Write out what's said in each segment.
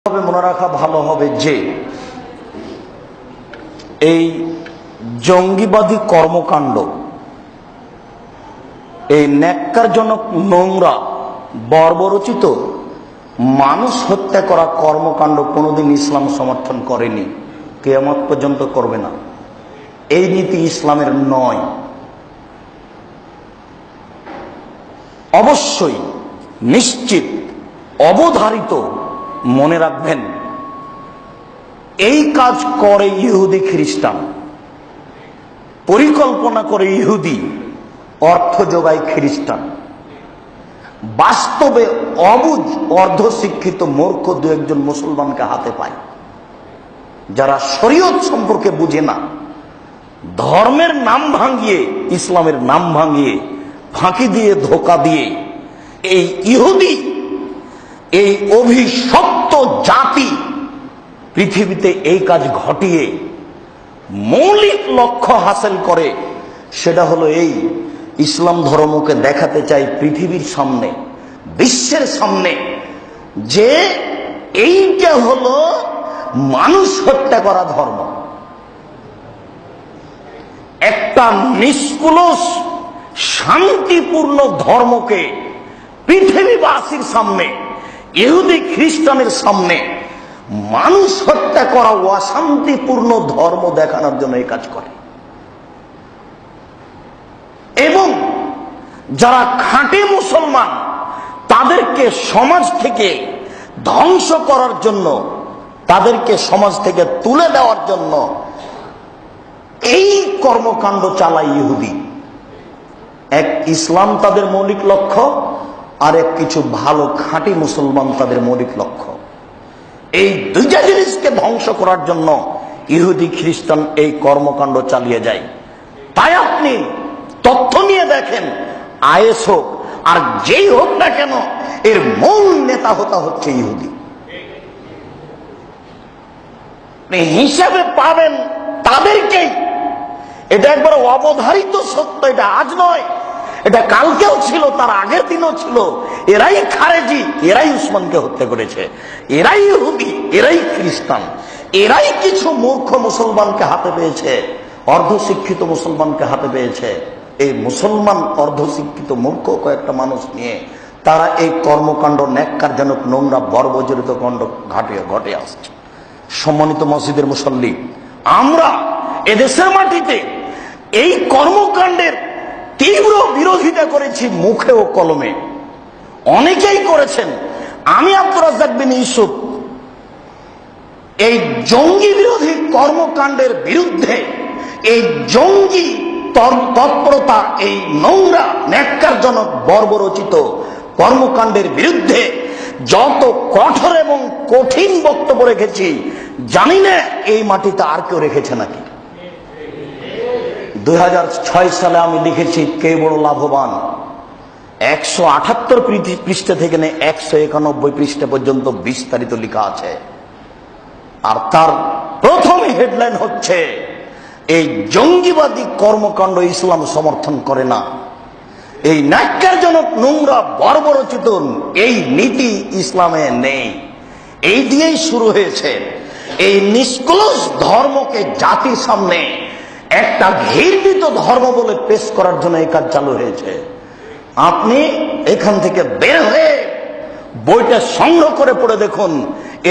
মনে রাখা ভালো হবে যে এই জঙ্গিবাদী কর্মকাণ্ড, এই ন্যাক্কারজনক নোংরা বর্বরচিত মানুষ হত্যা করা কর্মকাণ্ড কোনোদিন ইসলাম সমর্থন করেনি, কিয়ামত পর্যন্ত করবে না। এই নীতি ইসলামের নয়। অবশ্যই নিশ্চিত অবধারিত মনে রাখবেন, এই কাজ করে ইহুদি খ্রিস্টান, পরিকল্পনা করে ইহুদি, অর্থ যোগায় খ্রিস্টান। বাস্তবে অবুঝ অর্ধশিক্ষিত মূর্খ দু একজন মুসলমানকে হাতে পায়, যারা শরীয়ত সম্পর্কে বুঝে না, ধর্মের নাম ভাঙিয়ে, ইসলামের নাম ভাঙিয়ে, ফাঁকি দিয়ে, ধোকা দিয়ে এই ইহুদি, এই অভিশপ্ত জাতি পৃথিবীতে এই কাজ ঘটিয়ে মৌলিক লক্ষ্য হাসিল করে। সেটা হলো এই ইসলাম ধর্মকে দেখাতে চাই পৃথিবীর সামনে, বিশ্বের সামনে, যে এইটা হলো মানুষ হত্যা করা ধর্ম। একটা নিষ্কুলস শান্তিপূর্ণ ধর্মকে পৃথিবীবাসীর সামনে, ইহুদি খ্রিস্টানের সামনে মানুষ হত্যা করা অশান্তিপূর্ণ ধর্ম দেখানোর জন্য এই কাজ করে। এবং যারা খাঁটি মুসলমান তাদেরকে সমাজ থেকে ধ্বংস করার জন্য, তাদেরকে সমাজ থেকে তুলে দেওয়ার জন্য এই কর্মকাণ্ড চালায় ইহুদি। এক ইসলাম তাদের মৌলিক লক্ষ্য, আর এক কিছু ভালো খাঁটি মুসলমান তাদের মৌলিক লক্ষ্য। এই দুইটা জিনিসকে ধ্বংস করার জন্য ইহুদি খ্রিস্টান এই কর্মকাণ্ড চালিয়ে যায়। তাই আপনি তথ্য নিয়ে দেখেন, আইএস হোক আর যেই হোক না কেন, এর মূল নেতা হচ্ছে ইহুদি। হিসাবে পাবেন তাদেরকেই। এটা একবার অবধারিত সত্য, এটা আজ নয়, এটা কালকেও ছিল, তার আগের দিনও ছিল। এরাই খারেজি, এরাই উসমানকে হত্যা করেছে, এরাই ইহুদি, এরাই খ্রিস্টান, এরাই কিছু মূর্খ মুসলমানকে হাতে পেয়েছে, অর্ধশিক্ষিত মুসলমানকে হাতে পেয়েছে। এই মুসলমান অর্ধশিক্ষিত মূর্খ কয়েকটা মানুষ নিয়ে তারা এই কর্মকাণ্ড, ন্যাক্কারজনক নোংরা বর্বজড়িত কাণ্ড ঘটে আসছে। সম্মানিত মসজিদের মুসল্লি, আমরা এদেশের মাটিতে এই কর্মকাণ্ডের তীব্র বিরোধিতা করেছি, মুখে ও কলমে। অনেকেই করেছেন। আমি আব্দুর রাজ্জাক বিন ইউসুফ এই জঙ্গি বিরোধী কর্মকাণ্ডের বিরুদ্ধে, এই জঙ্গি তৎপরতা, এই নোংরা ন্যাক্কারজনক বর্বরচিত কর্মকাণ্ডের বিরুদ্ধে যত কঠোর এবং কঠিন বক্তব্য রেখেছি, জানি না এই মাটিতে আর কেউ রেখেছে নাকি। 2006 সালে আমি লিখেছি কে বড় লাভবান। 178 পৃষ্ঠা থেকে 191 পৃষ্ঠা পর্যন্ত বিস্তারিত লেখা আছে। আর তার প্রথম হেডলাইন হচ্ছে, এই জঙ্গিবাদী কর্মকাণ্ড ইসলাম সমর্থন করে না। এই ন্যাক্কারজনক নোংরা বর্বরচিত এই নীতি ইসলামে নেই। এই দিয়েই শুরু হয়েছে। এই নিষ্কলুষ ধর্মকে জাতির সামনে একটা ঘৃণিত ধর্ম বলে পেশ করার জন্য এই কাজ চালু হয়েছে। আপনি এখান থেকে বের হয়ে বইটা সংগ্রহ করে পড়ে দেখুন।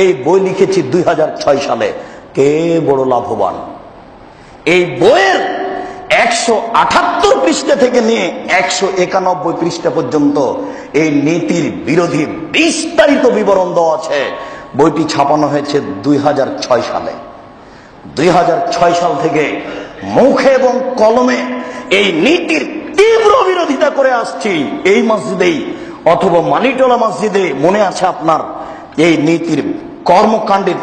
এই বই লিখেছি 2006 সালে, কে বড় লাভবান। এই বইয়ের 178 পৃষ্ঠা থেকে নিয়ে 191 পৃষ্ঠা পর্যন্ত এই নীতির বিরোধী বিস্তারিত বিবরণ দেওয়া আছে। বইটি ছাপানো হয়েছে 2006 সালে। 2006 সাল থেকে মুখে এবং কলমে এই নীতির তীব্র বিরোধিতা করে আসছি। এই মসজিদেই অথবা মানিটোলা মসজিদে মনে আছে আপনার, এই নীতির কর্মকাণ্ডের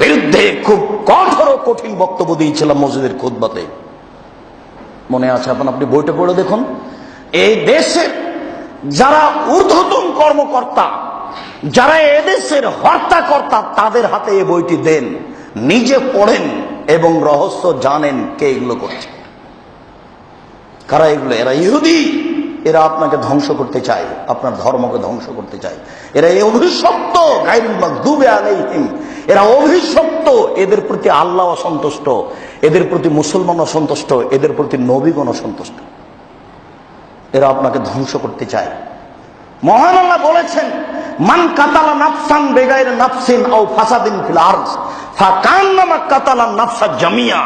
বিরুদ্ধে খুব কঠোর ও কঠিন বক্তব্য দিয়েছিলাম মসজিদের খুতবাতে। মনে আছে আপনার? আপনি বইটা পড়ে দেখুন। এই দেশের যারা ঊর্ধ্বতন কর্মকর্তা, যারা এদেশের হর্তাকর্তা, তাদের হাতে এই বইটি দেন, নিজে পড়েন এবং রহস্য জানেন কে এগুলো করছে, কারা এগুলো। এরা ইহুদি, এরা আপনাকে ধ্বংস করতে চায়, আপনার ধর্মকে ধ্বংস করতে চায়। এরা এই অভিশপ্ত গায়রুল মাগদুবি আলাইহিম, এরা অভিশপ্ত। এদের প্রতি আল্লাহ অসন্তুষ্ট, এদের প্রতি মুসলমান অসন্তুষ্ট, এদের প্রতি নবীগণ অসন্তুষ্ট। এরা আপনাকে ধ্বংস করতে চায়। মহান আল্লাহ বলেছেন, মান কাতালা নাফসান বেগাইর নাফসিন আও ফাসাদিন ফিল আরজ ফাকান্নামা কাতালা নাফসা জামিয়া।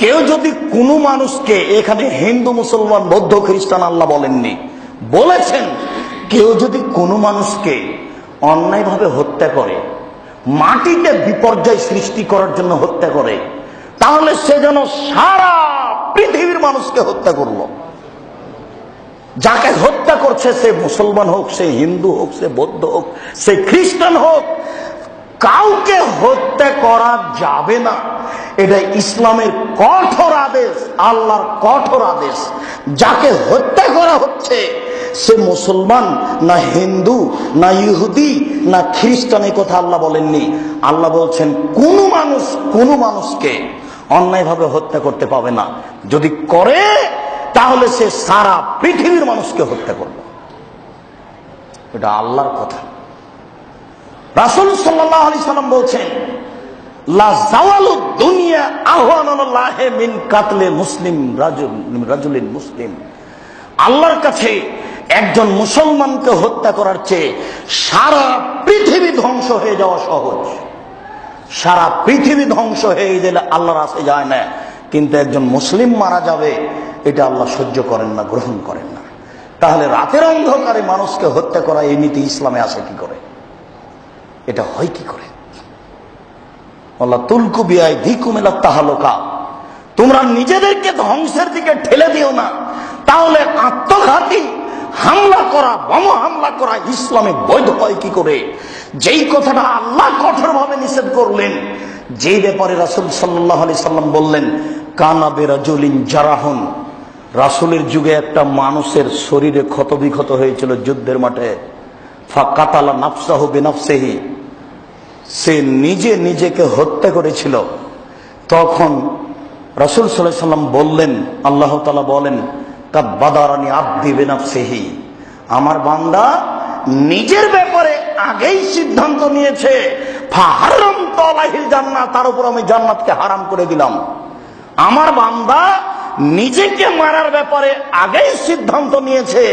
কেউ যদি কোনো মানুষকে, এখানে হিন্দু মুসলমান বৌদ্ধ খ্রিস্টান আল্লাহ বলেননি, বলেছেন কেউ যদি কোনো মানুষকে অন্যায়ভাবে হত্যা করে, মাটিতে বিপর্যয় সৃষ্টি করার জন্য হত্যা করে, তাহলে সে যেন সারা পৃথিবীর মানুষকে হত্যা করলো। যাকে হত্যা করছে সে মুসলমান হোক, সে হিন্দু হোক, সে বৌদ্ধ হোক, সে খ্রিস্টান হোক, কাউকে হত্যা করা যাবে না। এটা ইসলামের কঠোর আদেশ, আল্লাহর কঠোর আদেশ। যাকে হত্যা করা হচ্ছে সে মুসলমান না হিন্দু না ইহুদি না খ্রিস্টান, এই কথা আল্লাহ বলেননি। আল্লাহ বলছেন কোনো মানুষকে অন্যায়ভাবে হত্যা করতে পাবে না, যদি করে তাহলে সে সারা পৃথিবীর মানুষকে হত্যা করবে। এটা আল্লাহর কথা। রাসূল সাল্লাল্লাহু আলাইহি সাল্লাম বলছেন, লা যাওয়ালুদ দুনিয়া আহওয়ানুল্লাহি মিন কাতলে মুসলিম রাজুলিন মুসলিম। আল্লাহর কাছে একজন মুসলমানকে হত্যা করার চেয়ে সারা পৃথিবী ধ্বংস হয়ে যাওয়া সহজ। সারা পৃথিবী ধ্বংস হয়ে গেলে আল্লাহর কাছে যায় না, কিন্তু একজন মুসলিম মারা যাবে, এটা আল্লাহ সহ্য করেন না, গ্রহণ করেন না। তাহলে রাতের অন্ধকারে মানুষকে হত্যা করা এই নীতি ইসলামে আসে কি করে? এটা হয় কি করে? আল্লাহ তুলকু বিআইদিকুম ইলা তাহলুকা, তোমরা নিজেদেরকে ধ্বংসের দিকে ঠেলে দিও না। তাহলে আত্মঘাতী হামলা করা, বোমা হামলা করা ইসলামে বৈধ হয় কি করে? যেই কথাটা আল্লাহ কঠোরভাবে নিষেধ করলেন, যেই ব্যাপারে রাসূল সাল্লাল্লাহু আলাইহি সাল্লাম বললেন, কানা বিরাজুলিন জারাহুন, রাসূলের যুগে একটা মানুষের শরীরে ক্ষতবিক্ষত হয়েছিল যুদ্ধের মাঠে। ফাকাতালা নাফসাহু বিনাফসিহি, সে নিজেকে হত্যা করেছিল। তখন রাসূল সাল্লাল্লাহু আলাইহি সাল্লাম বললেন, আল্লাহ তাআলা বলেন, কাদ বাদারানি আবদি বিনাফসিহি, আমার বান্দা নিজের ব্যাপারে আগেই সিদ্ধান্ত নিয়েছে। ফাহারামতু আলাইহিল জান্নাহ, তার উপর আমি জান্নাতকে হারাম করে দিলাম। আমার বান্দা নিজেকে মারার ব্যাপারে আগেই সিদ্ধান্ত নিয়েছে,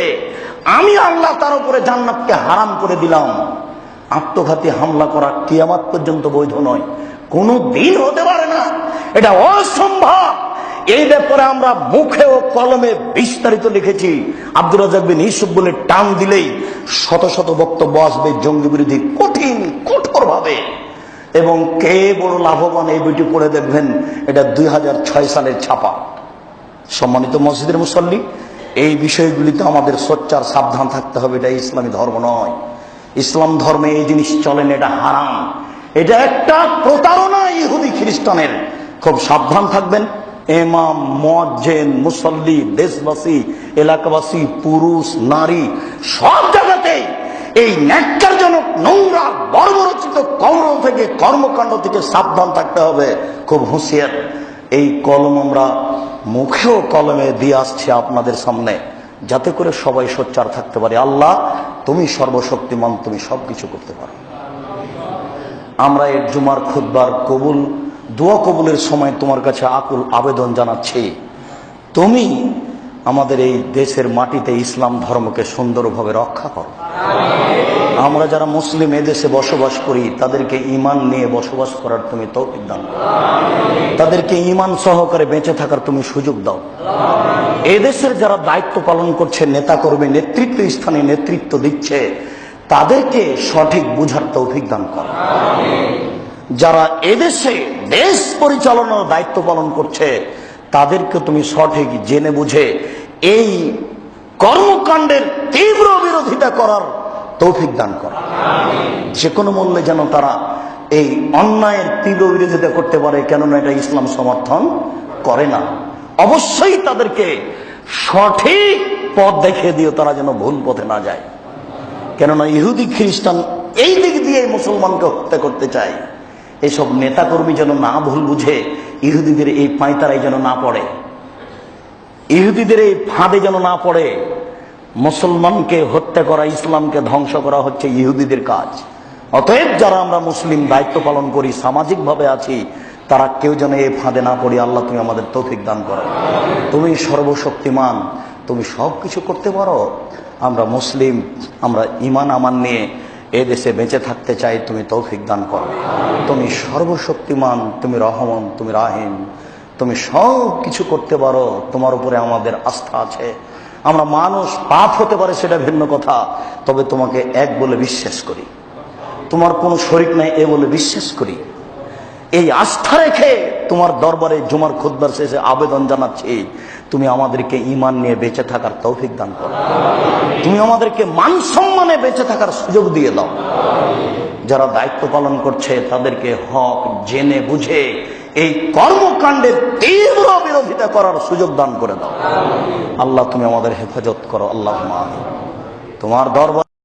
আমি আল্লাহ তার উপরে জান্নাতকে হারাম করে দিলাম। আত্মঘাতী হামলা করা কিয়ামত পর্যন্ত বৈধ নয়, কোনো দিন হতে পারে না, এটা অসম্ভব। এই ব্যাপারে আমরা মুখে ও কলমে বিস্তারিত লিখেছি। আব্দুর রাজ্জাক বিন ইউসুফ বলে টান দিলেই শত শত বক্তব্য আসবে জঙ্গি বিরোধী, কঠিন কঠোর ভাবে। এবং কে বড় লাভবান এই বইটি পড়ে দেখবেন, এটা 2006 সালের ছাপা। সম্মানিত মসজিদের মুসল্লি, এই বিষয়গুলিতে আমাদের সোচ্চার সাবধান থাকতে হবে। এটা ইসলামী ধর্ম নয়, ইসলাম ধর্মে এই জিনিস চলেন, এটা হারাম, এটা একটা প্রতারণা ইহুদি খ্রিস্টানের। খুব সাবধান থাকবেন। ইমাম, মুয়াজ্জিন, মুসল্লি, দেশবাসী, এলাকাবাসী, পুরুষ নারী সব জায়গাতেই এই ন্যাক্কারজনক নোংরা বর্বরচিত কর্মকাণ্ড থেকে সাবধান থাকতে হবে। খুব হুঁশিয়ার। এই কলম আমরা মুখেও কলমে দিয়ে আসছি আপনাদের সামনে, যাতে করে সবাই সোচ্চার থাকতে পারে। আল্লাহ তুমি সর্বশক্তিমান, তুমি সবকিছু করতে পারো। আমরা এই জুমার খুতবার কবুল, দোয়া কবুলের সময় তোমার কাছে আকুল আবেদন জানাচ্ছি, তুমি আমাদের এই দেশের মাটিতে ইসলাম ধর্মকে সুন্দরভাবে রক্ষা করো। আমরা যারা মুসলিম এদেশে বসবাস করি, তাদেরকে ঈমান নিয়ে বসবাস করার তুমি তৌফিক দান করো, তাদেরকে ঈমান সহকারে বেঁচে থাকার তুমি সুযোগ দাও। এদেশের যারা দায়িত্ব পালন করছে, নেতা কর্মী, নেতৃত্ব স্থানে নেতৃত্ব দিচ্ছে, তাদেরকে সঠিক বুঝার তৌফিক দান করো। যারা এদেশে দেশ পরিচালনার দায়িত্ব পালন করছে, তাদেরকে তুমি সঠিক জেনে বুঝে এই কর্মকাণ্ডের তীব্র বিরোধিতা করার তৌফিক দান করো। যে কোনো মূল্যে যেন তারা এই অন্যায়ের তীব্র বিরোধিতা করতে পারে, কেননা এটা ইসলাম সমর্থন করে না। অবশ্যই তাদেরকে সঠিক পথ দেখিয়ে দিও, তারা যেন ভুল পথে না যায়। কেননা ইহুদি খ্রিস্টান এই দিক দিয়ে মুসলমানকে হত্যা করতে চায়। এসব নেতাকর্মী যেন না ভুল বুঝে ইহুদিদের এই পাঁয়তারাই যেন না পড়ে, ইহুদিদের এই ফাঁদে যেন না পড়ে। মুসলমানকে হত্যা করা, ইসলামকে ধ্বংস করা হচ্ছে ইহুদিদের কাজ। অতএব যারা আমরা মুসলিম দায়িত্ব পালন করি, সামাজিকভাবে আছি, তারা কেউ যেন এই ফাঁদে না পড়ি। আল্লাহ তুমি আমাদের তৌফিক দান করো। তুমি সর্বশক্তিমান, তুমি সব কিছু করতে পারো। আমরা মুসলিম, আমরা ইমান আমান নিয়ে এ দেশে বেঁচে থাকতে চাই, তুমি তৌফিক দান করো। তুমি সর্বশক্তিমান, তুমি রহমান, তুমি রাহিম, তুমি সব কিছু করতে পারো। তোমার উপরে আমাদের আস্থা আছে। আমরা মানুষ, পাপ হতে পারে সেটা ভিন্ন কথা, তবে তোমাকে এক বলে বিশ্বাস করি, তোমার কোনো শরীক নাই এ বলে বিশ্বাস করি। এই আস্থা রেখে তোমার দরবারে জুমার খুতবার শেষে আবেদন জানাচ্ছি, তুমি আমাদেরকে ঈমান নিয়ে বেঁচে থাকার তৌফিক দান করো। তুমি আমাদেরকে মান সম্মানে বেঁচে থাকার সুযোগ দিয়ে দাও। যারা দায়িত্ব পালন করছে তাদেরকে হক জেনে বুঝে এই কর্মকাণ্ডের তীব্র বিরোধিতা করার সুযোগ দান করে দাও। আল্লাহ তুমি আমাদের হেফাজত করো। আল্লাহুম্মা আমিন। তোমার দরবার